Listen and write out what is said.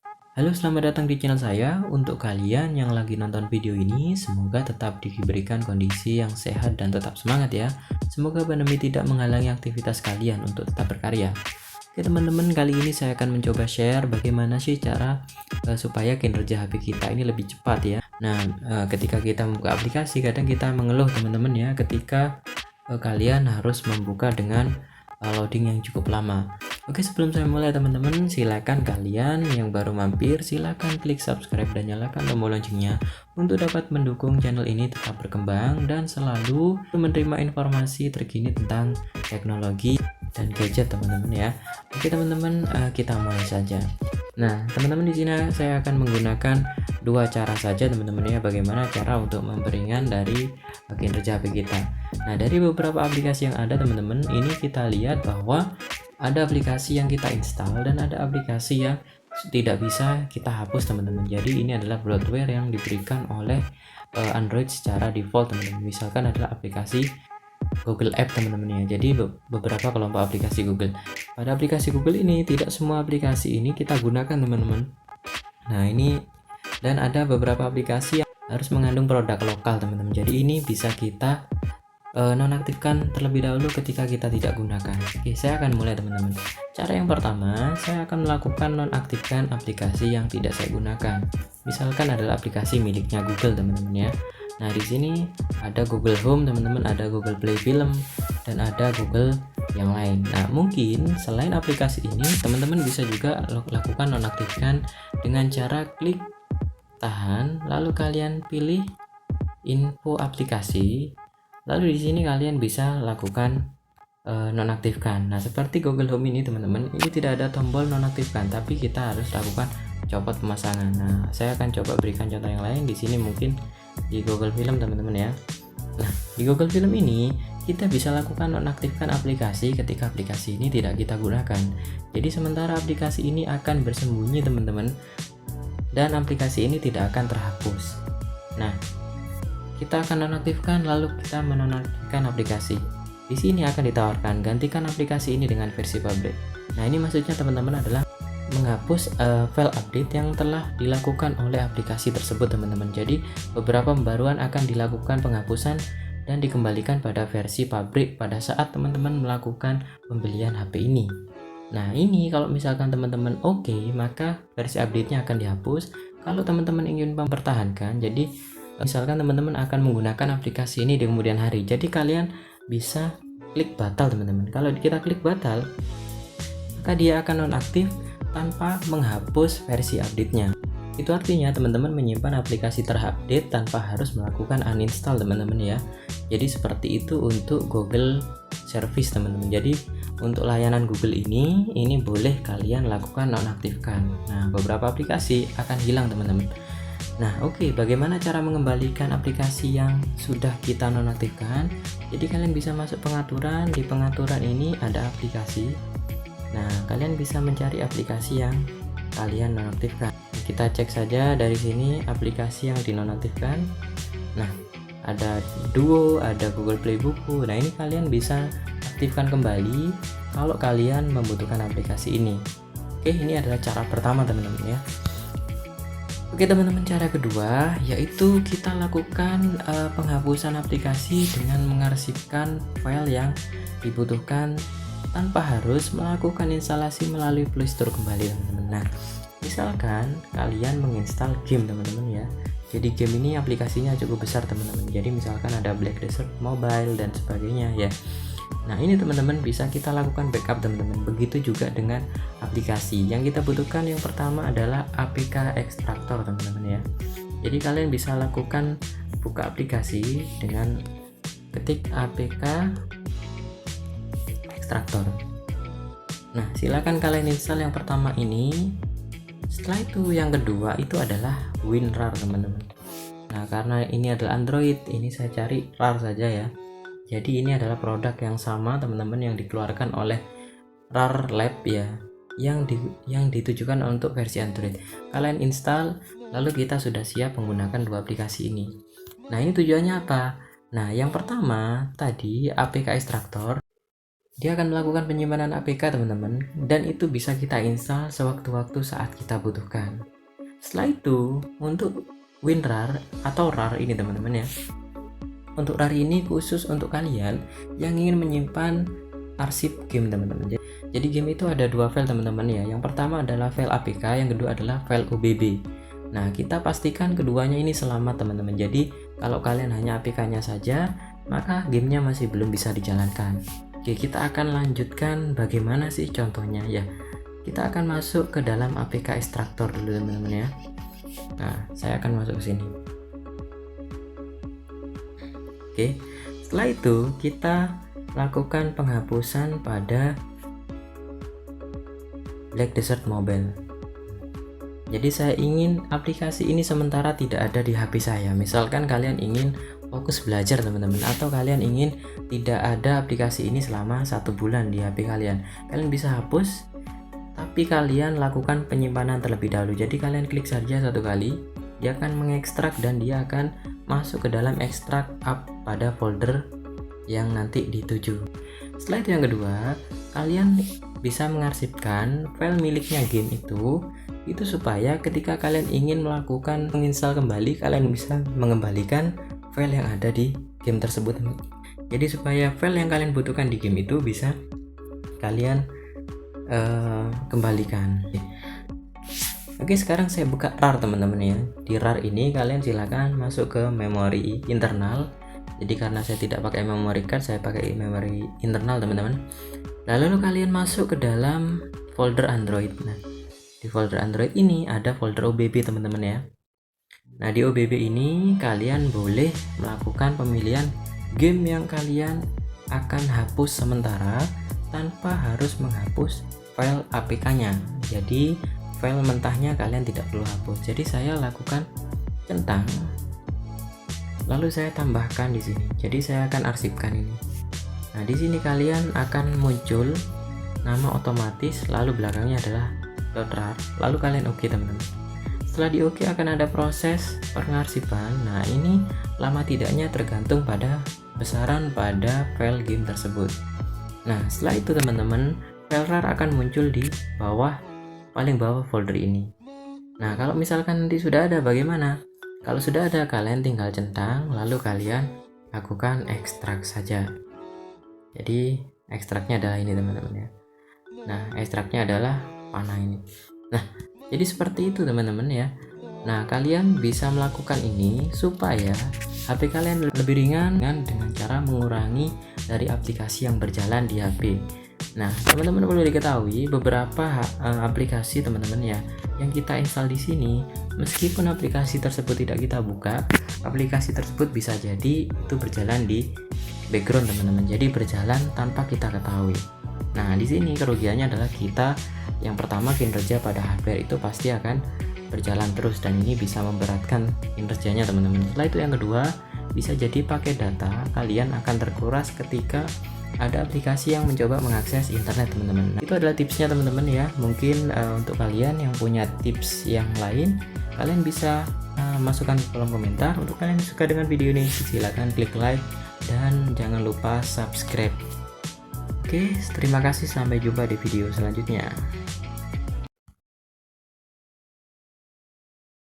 Halo, selamat datang di channel saya. Untuk kalian yang lagi nonton video ini, semoga tetap diberikan kondisi yang sehat dan tetap semangat ya. Semoga pandemi tidak menghalangi aktivitas kalian untuk tetap berkarya. Oke teman-teman, kali ini saya akan mencoba share bagaimana sih cara supaya kinerja HP kita ini lebih cepat ya. Nah, ketika kita membuka aplikasi, kadang kita mengeluh teman-teman ya, ketika kalian harus membuka dengan loading yang cukup lama. Oke, sebelum saya mulai teman-teman, silakan kalian yang baru mampir silakan klik subscribe dan nyalakan tombol loncengnya untuk dapat mendukung channel ini tetap berkembang dan selalu menerima informasi terkini tentang teknologi dan gadget teman-teman ya. Oke teman-teman, kita mulai saja. Nah teman-teman, di sini saya akan menggunakan dua cara saja teman-teman ya, bagaimana cara untuk memperingan dari kinerja HP kita. Nah, dari beberapa aplikasi yang ada teman-teman, ini kita lihat bahwa ada aplikasi yang kita install dan ada aplikasi yang tidak bisa kita hapus teman-teman. Jadi ini adalah bloatware yang diberikan oleh Android secara default teman-teman. Misalkan adalah aplikasi Google App teman-teman ya. Jadi beberapa kelompok aplikasi Google. Pada aplikasi Google ini tidak semua aplikasi ini kita gunakan teman-teman. Nah ini, dan ada beberapa aplikasi yang harus mengandung produk lokal teman-teman. Jadi ini bisa kita nonaktifkan terlebih dahulu ketika kita tidak gunakan. Oke, saya akan mulai teman-teman. Cara yang pertama, saya akan melakukan nonaktifkan aplikasi yang tidak saya gunakan. Misalkan adalah aplikasi miliknya Google teman-teman ya. Nah di sini ada Google Home teman-teman, ada Google Play Film, dan ada Google yang lain. Nah mungkin selain aplikasi ini, teman-teman bisa juga lakukan nonaktifkan dengan cara klik tahan, lalu kalian pilih info aplikasi. Lalu di sini kalian bisa lakukan nonaktifkan. Nah, seperti Google Home ini teman-teman, ini tidak ada tombol nonaktifkan, tapi kita harus lakukan copot pemasangan. Nah, saya akan coba berikan contoh yang lain. Di sini mungkin di Google Film teman-teman ya. Nah, di Google Film ini kita bisa lakukan nonaktifkan aplikasi ketika aplikasi ini tidak kita gunakan. Jadi sementara aplikasi ini akan bersembunyi teman-teman, dan aplikasi ini tidak akan terhapus. Nah, kita akan nonaktifkan lalu kita menonaktifkan aplikasi. Di sini akan ditawarkan gantikan aplikasi ini dengan versi pabrik. Nah, ini maksudnya teman-teman adalah menghapus file update yang telah dilakukan oleh aplikasi tersebut teman-teman. Jadi beberapa pembaruan akan dilakukan penghapusan dan dikembalikan pada versi pabrik pada saat teman-teman melakukan pembelian HP ini. Nah, ini kalau misalkan teman-teman oke, maka versi update-nya akan dihapus. Kalau teman-teman ingin mempertahankan, jadi misalkan teman-teman akan menggunakan aplikasi ini di kemudian hari, jadi kalian bisa klik batal teman-teman. Kalau kita klik batal, maka dia akan nonaktif tanpa menghapus versi update-nya. Itu artinya teman-teman menyimpan aplikasi terupdate tanpa harus melakukan uninstall teman-teman ya. Jadi seperti itu untuk Google Service teman-teman. Jadi untuk layanan Google ini boleh kalian lakukan nonaktifkan. Nah, beberapa aplikasi akan hilang teman-teman. Nah oke, bagaimana cara mengembalikan aplikasi yang sudah kita nonaktifkan? Jadi kalian bisa masuk pengaturan. Di pengaturan ini ada aplikasi. Nah kalian bisa mencari aplikasi yang kalian nonaktifkan. Kita cek saja dari sini aplikasi yang dinonaktifkan. Nah ada Duo, ada Google Play Buku. Nah ini kalian bisa aktifkan kembali kalau kalian membutuhkan aplikasi ini. Oke, ini adalah cara pertama teman-teman ya. Oke teman-teman, cara kedua yaitu kita lakukan penghapusan aplikasi dengan mengarsipkan file yang dibutuhkan tanpa harus melakukan instalasi melalui Play Store kembali teman-teman. Nah misalkan kalian menginstal game teman-teman ya, jadi game ini aplikasinya cukup besar teman-teman, jadi misalkan ada Black Desert Mobile dan sebagainya ya. Nah ini teman-teman bisa kita lakukan backup teman-teman. Begitu juga dengan aplikasi. Yang kita butuhkan yang pertama adalah APK ekstraktor teman-teman ya. Jadi kalian bisa lakukan buka aplikasi dengan ketik APK ekstraktor. Nah silakan kalian install yang pertama ini. Setelah itu yang kedua itu adalah WinRAR teman-teman. Nah karena ini adalah Android, ini saya cari RAR saja ya. Jadi ini adalah produk yang sama teman-teman yang dikeluarkan oleh RAR Lab ya, yang ditujukan untuk versi Android. Kalian install, lalu kita sudah siap menggunakan dua aplikasi ini. Nah ini tujuannya apa? Nah yang pertama tadi APK ekstraktor Dia akan melakukan penyimpanan APK teman-teman, dan itu bisa kita install sewaktu-waktu saat kita butuhkan. Setelah itu, untuk WinRAR atau RAR ini teman-teman ya, untuk RAR ini khusus untuk kalian yang ingin menyimpan arsip game teman-teman. Jadi game itu ada dua file teman-teman ya. Yang pertama adalah file APK, yang kedua adalah file OBB. Nah, kita pastikan keduanya ini selamat teman-teman. Jadi kalau kalian hanya APK-nya saja, maka gamenya masih belum bisa dijalankan. Oke, kita akan lanjutkan bagaimana sih contohnya ya. Kita akan masuk ke dalam APK ekstraktor dulu teman-teman ya. Nah, saya akan masuk ke sini. Oke, setelah itu kita lakukan penghapusan pada Black Desert Mobile. Jadi saya ingin aplikasi ini sementara tidak ada di HP saya. Misalkan kalian ingin fokus belajar teman-teman, atau kalian ingin tidak ada aplikasi ini selama 1 bulan di HP kalian, kalian bisa hapus, tapi kalian lakukan penyimpanan terlebih dahulu. Jadi kalian klik saja 1 kali, dia akan mengekstrak dan dia akan masuk ke dalam ekstrak up pada folder yang nanti dituju. Setelah itu yang kedua, kalian bisa mengarsipkan file miliknya game itu supaya ketika kalian ingin melakukan menginstal kembali, kalian bisa mengembalikan file yang ada di game tersebut. Jadi supaya file yang kalian butuhkan di game itu bisa kalian kembalikan. Oke, sekarang saya buka RAR teman-teman ya. Di RAR ini kalian silakan masuk ke memori internal. Jadi karena saya tidak pakai memory card, saya pakai memori internal teman-teman. Lalu kalian masuk ke dalam folder Android. Nah, di folder Android ini ada folder OBB teman-teman ya. Nah, di OBB ini kalian boleh melakukan pemilihan game yang kalian akan hapus sementara tanpa harus menghapus file APK-nya. Jadi file mentahnya kalian tidak perlu hapus. Jadi saya lakukan centang, lalu saya tambahkan di sini. Jadi saya akan arsipkan ini. Nah, di sini kalian akan muncul nama otomatis, lalu belakangnya adalah .rar, lalu kalian oke teman-teman. Setelah di oke akan ada proses pengarsipan. Nah, ini lama tidaknya tergantung pada besaran pada file game tersebut. Nah, setelah itu teman-teman, file RAR akan muncul di bawah, paling bawah folder ini. Nah, kalau misalkan nanti sudah ada bagaimana? Kalau sudah ada, kalian tinggal centang, lalu kalian lakukan ekstrak saja. Jadi ekstraknya adalah ini teman-teman ya. Nah, ekstraknya adalah panah ini. Nah, jadi seperti itu teman-teman ya. Nah, kalian bisa melakukan ini supaya HP kalian lebih ringan dengan cara mengurangi dari aplikasi yang berjalan di HP. Nah, teman-teman perlu diketahui beberapa aplikasi teman-teman ya yang kita install di sini, meskipun aplikasi tersebut tidak kita buka, aplikasi tersebut bisa jadi itu berjalan di background teman-teman. Jadi berjalan tanpa kita ketahui. Nah, di sini kerugiannya adalah kita yang pertama, kinerja pada hardware itu pasti akan berjalan terus dan ini bisa memberatkan kinerjanya teman-teman. Setelah itu yang kedua, bisa jadi pakai data kalian akan terkuras ketika ada aplikasi yang mencoba mengakses internet teman-teman. Nah, itu adalah tipsnya teman-teman ya. Mungkin untuk kalian yang punya tips yang lain, kalian bisa masukkan di kolom komentar. Untuk kalian yang suka dengan video ini, silakan klik like dan jangan lupa subscribe. Oke, terima kasih, sampai jumpa di video selanjutnya.